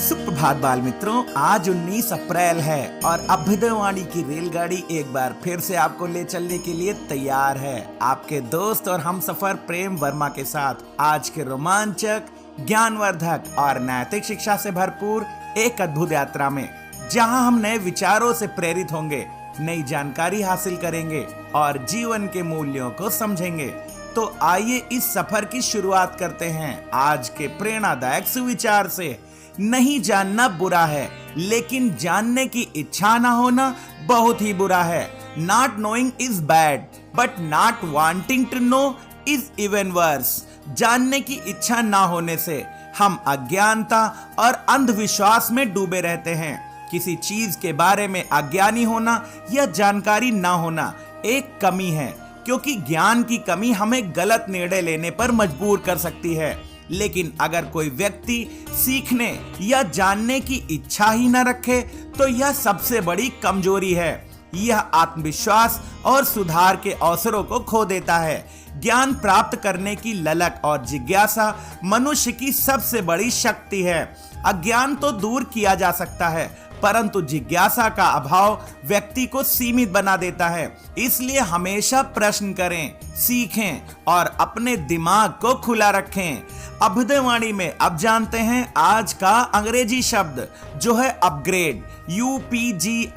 सुप्रभात बाल मित्रों, आज 19 अप्रैल है और अभ्युदयवाणी की रेलगाड़ी एक बार फिर से आपको ले चलने के लिए तैयार है। आपके दोस्त और हमसफर प्रेम वर्मा के साथ आज के रोमांचक, ज्ञानवर्धक और नैतिक शिक्षा से भरपूर एक अद्भुत यात्रा में, जहां हम नए विचारों से प्रेरित होंगे, नई जानकारी हासिल करेंगे और जीवन के मूल्यों को समझेंगे। तो आइए इस सफर की शुरुआत करते हैं आज के प्रेरणादायक सुविचार से। नहीं जानना बुरा है, लेकिन जानने की इच्छा ना होना बहुत ही बुरा है। Not knowing is bad, but not wanting to know is even worse। जानने की इच्छा ना होने से हम अज्ञानता और अंधविश्वास में डूबे रहते हैं। किसी चीज के बारे में अज्ञानी होना या जानकारी ना होना एक कमी है, क्योंकि ज्ञान की कमी हमें गलत निर्णय लेने पर मजबूर कर सकती है। लेकिन अगर कोई व्यक्ति सीखने या जानने की इच्छा ही न रखे तो यह सबसे बड़ी कमजोरी है। यह आत्मविश्वास और सुधार के अवसरों को खो देता है। ज्ञान प्राप्त करने की ललक और जिज्ञासा मनुष्य की सबसे बड़ी शक्ति है। अज्ञान तो दूर किया जा सकता है, परंतु जिज्ञासा का अभाव व्यक्ति को सीमित बना देता है। इसलिए हमेशा प्रश्न करें, सीखें और अपने दिमाग को खुला रखें। अभ्युदयवाणी में अब जानते हैं आज का अंग्रेजी शब्द, जो है अपग्रेड। UPGRADE।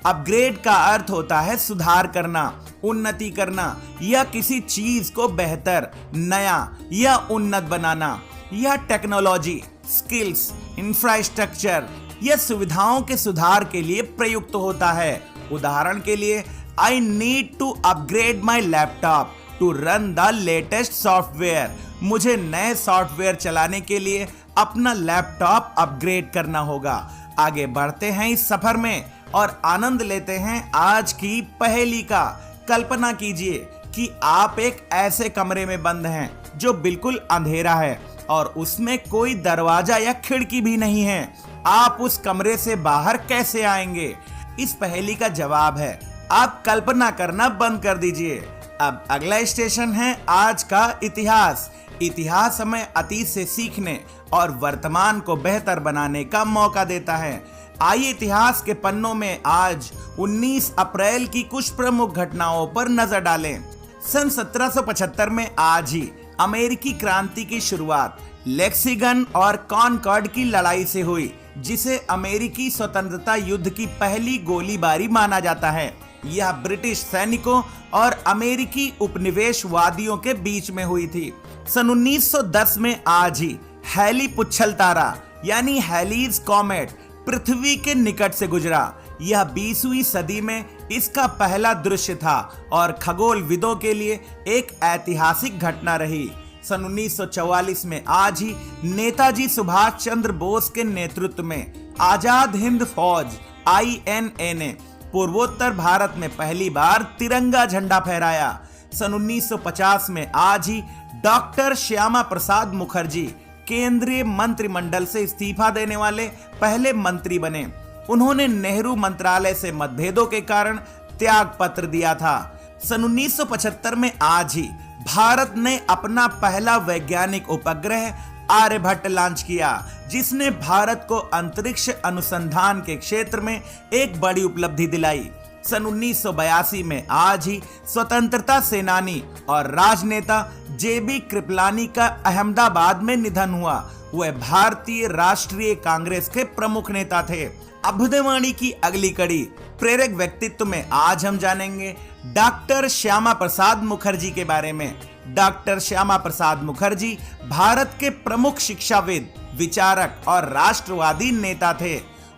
अपग्रेड का अर्थ होता है सुधार करना, उन्नति करना या किसी चीज को बेहतर, नया या उन्नत बनाना। यह टेक्नोलॉजी, स्किल्स, इंफ्रास्ट्रक्चर या सुविधाओं के सुधार के लिए प्रयुक्त होता है। उदाहरण के लिए, I need to upgrade my laptop to run the latest software. मुझे नए सॉफ्टवेयर चलाने के लिए अपना लैपटॉप अपग्रेड करना होगा। आगे बढ़ते हैं इस सफर में और आनंद लेते हैं आज की पहेली का। कल्पना कीजिए कि आप एक ऐसे कमरे में बंद हैं जो बिल्कुल अंधेरा है और उसमें कोई दरवाजा या खिड़की भी नहीं है। आप उस कमरे से बाहर कैसे आएंगे? इस पहेली का जवाब है, आप कल्पना करना बंद कर दीजिए। अब अगला स्टेशन है आज का इतिहास। इतिहास हमें अतीत से सीखने और वर्तमान को बेहतर बनाने का मौका देता है। आइए इतिहास के पन्नों में आज 19 अप्रैल की कुछ प्रमुख घटनाओं पर नजर डालें। सन 1775 में आज ही अमेरिकी क्रांति की शुरुआत लेक्सिगन और कॉनकॉर्ड की लड़ाई से हुई, जिसे अमेरिकी स्वतंत्रता युद्ध की पहली गोलीबारी माना जाता है। यह ब्रिटिश सैनिकों और अमेरिकी उपनिवेशवादियों के बीच में हुई थी। सन 1910 में आज ही हैली पुच्छल तारा यानी हैलीज कॉमेट पृथ्वी के निकट से गुजरा। यह 20वीं सदी में इसका पहला दृश्य था और खगोलविदों के लिए एक ऐतिहासिक घटना रही। सन 1944 में आज ही नेताजी सुभाष चंद्र बोस के नेतृत्व में आजाद हिंद फौज INA ने पूर्वोत्तर भारत में पहली बार तिरंगा झंडा फहराया। सन 1950 में आज ही डॉक्टर श्यामा प्रसाद मुखर्जी केंद्रीय मंत्रिमंडल से इस्तीफा देने वाले पहले मंत्री बने। उन्होंने नेहरू मंत्रालय से मतभेदों के कारण त्याग पत्र दिया था। सन 1975 में आज ही भारत ने अपना पहला वैज्ञानिक उपग्रह आर्यभट्ट लॉन्च किया, जिसने भारत को अंतरिक्ष अनुसंधान के क्षेत्र में एक बड़ी उपलब्धि दिलाई। सन 1982 में आज ही स्वतंत्रता सेनानी और राजनेता JB कृपलानी का अहमदाबाद में निधन हुआ। वह भारतीय राष्ट्रीय कांग्रेस के प्रमुख नेता थे। अभ्युदयवाणी की अगली कड़ी प्रेरक व्यक्तित्व में आज हम जानेंगे डॉक्टर श्यामा प्रसाद मुखर्जी के बारे में। डॉक्टर श्यामा प्रसाद मुखर्जी भारत के प्रमुख शिक्षाविद, विचारक और राष्ट्रवादी नेता थे।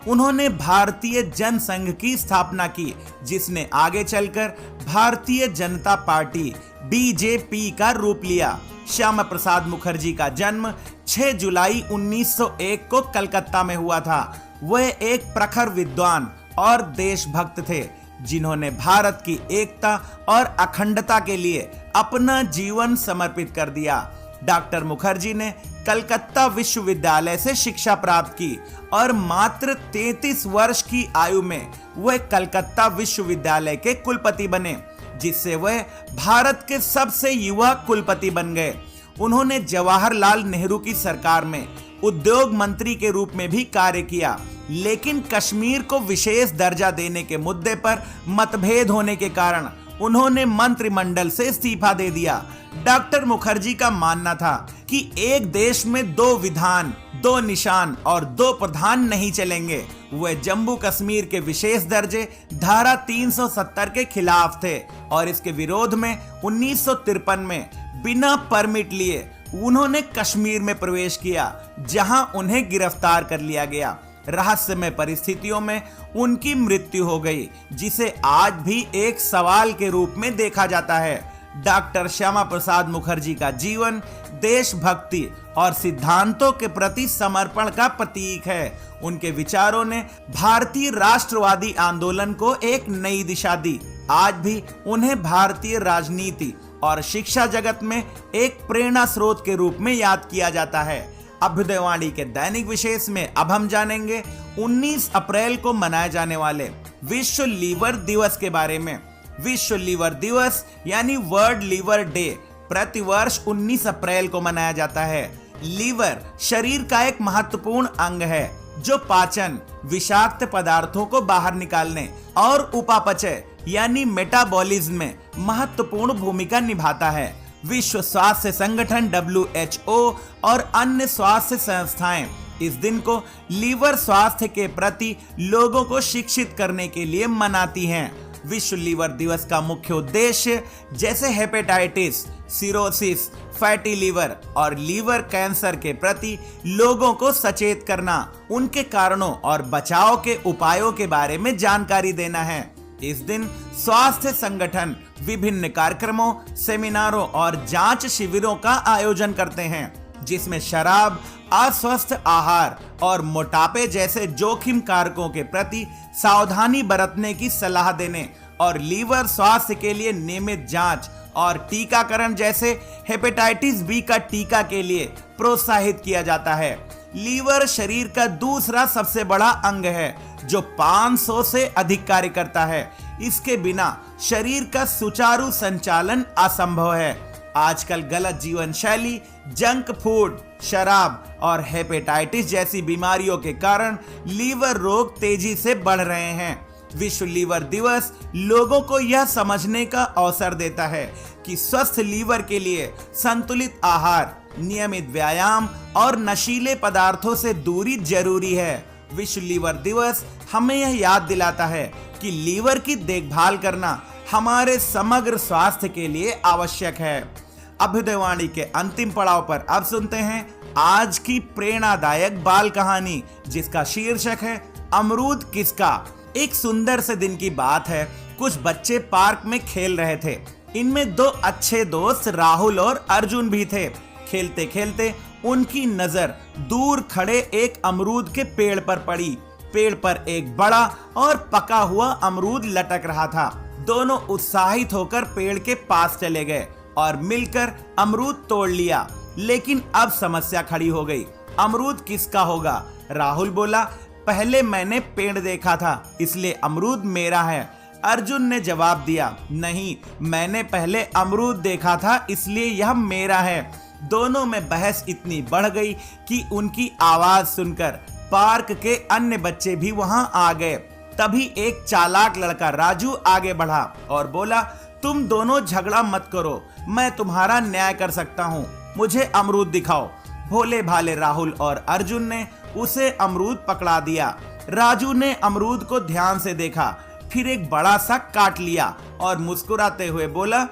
उन्होंने भारतीय जनसंघ की स्थापना की, जिसने आगे चलकर भारतीय जनता पार्टी BJP का रूप लिया। श्यामा प्रसाद मुखर्जी का जन्म 6 जुलाई 1901 को कलकत्ता में हुआ था। वह एक प्रखर विद्वान और देशभक्त थे, जिन्होंने भारत की एकता और अखंडता के लिए अपना जीवन समर्पित कर दिया। डॉक्टर मुखर्जी ने कलकत्ता विश्वविद्यालय से शिक्षा प्राप्त की और मात्र 33 वर्ष की आयु में वह कलकत्ता विश्वविद्यालय के कुलपति बने, जिससे वह भारत के सबसे युवा कुलपति बन गए। उन्होंने जवाहरलाल नेहरू की सरकार में उद्योग मंत्री के रूप में भी कार्य किया, लेकिन कश्मीर को विशेष दर्जा देने के मुद्दे पर मतभेद होने के कारण उन्होंने मंत्रिमंडल से इस्तीफा दे दिया। डॉक्टर मुखर्जी का मानना था कि एक देश में दो विधान, दो निशान और दो प्रधान नहीं चलेंगे। वे जम्मू कश्मीर के विशेष दर्जे धारा 370 के खिलाफ थे और इसके विरोध में 1953 में बिना परमिट लिए उन्होंने कश्मीर में प्रवेश किया, जहां उन्हें गिरफ्तार कर लिया गया। रहस्यमय परिस्थितियों में उनकी मृत्यु हो गई, जिसे आज भी एक सवाल के रूप में देखा जाता है। डॉक्टर श्यामा प्रसाद मुखर्जी का जीवन देशभक्ति और सिद्धांतों के प्रति समर्पण का प्रतीक है। उनके विचारों ने भारतीय राष्ट्रवादी आंदोलन को एक नई दिशा दी। आज भी उन्हें भारतीय राजनीति और शिक्षा जगत में एक प्रेरणा स्रोत के रूप में याद किया जाता है। अभ्युदयवाणी के दैनिक विशेष में अब हम जानेंगे 19 अप्रैल को मनाए जाने वाले विश्व लीवर दिवस के बारे में। विश्व लीवर दिवस यानी वर्ल्ड लीवर डे प्रतिवर्ष 19 अप्रैल को मनाया जाता है। लीवर शरीर का एक महत्वपूर्ण अंग है जो पाचन, विषाक्त पदार्थों को बाहर निकालने और उपापचय यानी मेटाबॉलिज्म में महत्वपूर्ण भूमिका निभाता है। विश्व स्वास्थ्य संगठन WHO और अन्य स्वास्थ्य संस्थाएं इस दिन को लीवर स्वास्थ्य के प्रति लोगों को शिक्षित करने के लिए मनाती हैं। विश्व लीवर दिवस का मुख्य उद्देश्य जैसे हेपेटाइटिस, सिरोसिस, फैटी लीवर और लीवर कैंसर के प्रति लोगों को सचेत करना, उनके कारणों और बचाव के उपायों के बारे में जानकारी देना है। इस दिन स्वास्थ्य संगठन विभिन्न कार्यक्रमों, सेमिनारों और जांच शिविरों का आयोजन करते हैं, जिसमें शराब, अस्वस्थ आहार और मोटापे जैसे जोखिम कारकों के प्रति सावधानी बरतने की सलाह देने और लीवर स्वास्थ्य के लिए नियमित जांच और टीकाकरण जैसे हेपेटाइटिस बी का टीका के लिए प्रोत्साहित किया जाता है। लीवर शरीर का दूसरा सबसे बड़ा अंग है जो 500 से अधिक कार्य करता है। इसके बिना शरीर का सुचारू संचालन असंभव है। आजकल गलत जीवन शैली, जंक फूड, शराब और हेपेटाइटिस जैसी बीमारियों के कारण लीवर रोग तेजी से बढ़ रहे हैं। विश्व लीवर दिवस लोगों को यह समझने का अवसर देता है कि स्वस्थ लीवर के लिए संतुलित आहार, नियमित व्यायाम और नशीले पदार्थों से दूरी जरूरी है। विश्व लीवर दिवस हमें यह याद दिलाता है कि लीवर की देखभाल करना हमारे समग्र स्वास्थ्य के लिए आवश्यक है। अभ्युदयवाणी के अंतिम पड़ाव पर अब सुनते हैं आज की प्रेरणादायक बाल कहानी, जिसका शीर्षक है अमरूद किसका। एक सुंदर से दिन की बात है। कुछ बच्चे पार्क में खेल रहे थे। इनमें दो अच्छे दोस्त राहुल और अर्जुन भी थे। खेलते खेलते उनकी नजर दूर खड़े एक अमरूद के पेड़ पर पड़ी। पेड़ पर एक बड़ा और पका हुआ अमरूद लटक रहा था। दोनों उत्साहित होकर पेड़ के पास चले गए और मिलकर अमरूद तोड़ लिया। लेकिन अब समस्या खड़ी हो गई। अमरूद किसका होगा? राहुल बोला, पहले मैंने पेड़ देखा था इसलिए अमरूद मेरा है। अर्जुन ने जवाब दिया, नहीं, मैंने पहले अमरूद देखा था इसलिए यह मेरा है। दोनों में बहस इतनी बढ़ गई कि उनकी आवाज सुनकर पार्क के अन्य बच्चे भी वहां आ गए। तभी एक चालाक लड़का राजू आगे बढ़ा और बोला, तुम दोनों झगड़ा मत करो, मैं तुम्हारा न्याय कर सकता हूँ, मुझे अमरूद दिखाओ। भोले भाले राहुल और अर्जुन ने उसे अमरूद पकड़ा दिया। राजू ने अमरूद को ध्यान से देखा, फिर एक बड़ा सा काट लिया और मुस्कुराते हुए बोला,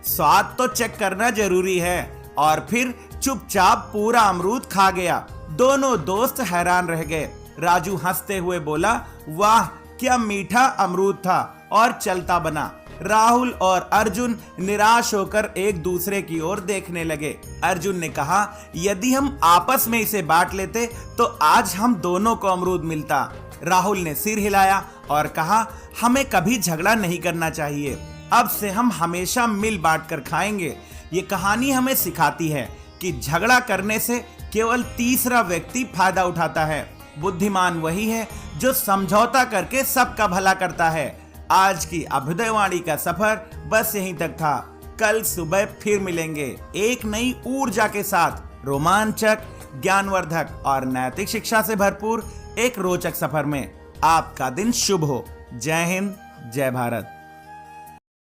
स्वाद तो चेक करना जरूरी है। और फिर चुपचाप पूरा अमरूद खा गया। दोनों दोस्त हैरान रह गए। राजू हंसते हुए बोला, वाह क्या मीठा अमरूद था, और चलता बना। राहुल और अर्जुन निराश होकर एक दूसरे की ओर देखने लगे। अर्जुन ने कहा, यदि हम आपस में इसे बांट लेते तो आज हम दोनों को अमरूद मिलता। राहुल ने सिर हिलाया और कहा, हमें कभी झगड़ा नहीं करना चाहिए, अब से हम हमेशा मिल बांट कर खाएंगे। ये कहानी हमें सिखाती है कि झगड़ा करने से केवल तीसरा व्यक्ति फायदा उठाता है। बुद्धिमान वही है जो समझौता करके सबका भला करता है। आज की अभ्युदयवाणी का सफर बस यहीं तक था। कल सुबह फिर मिलेंगे एक नई ऊर्जा के साथ। रोमांचक, ज्ञानवर्धक और नैतिक शिक्षा से भरपूर एक रोचक सफर में आपका दिन शुभ हो। जय हिंद, जय भारत।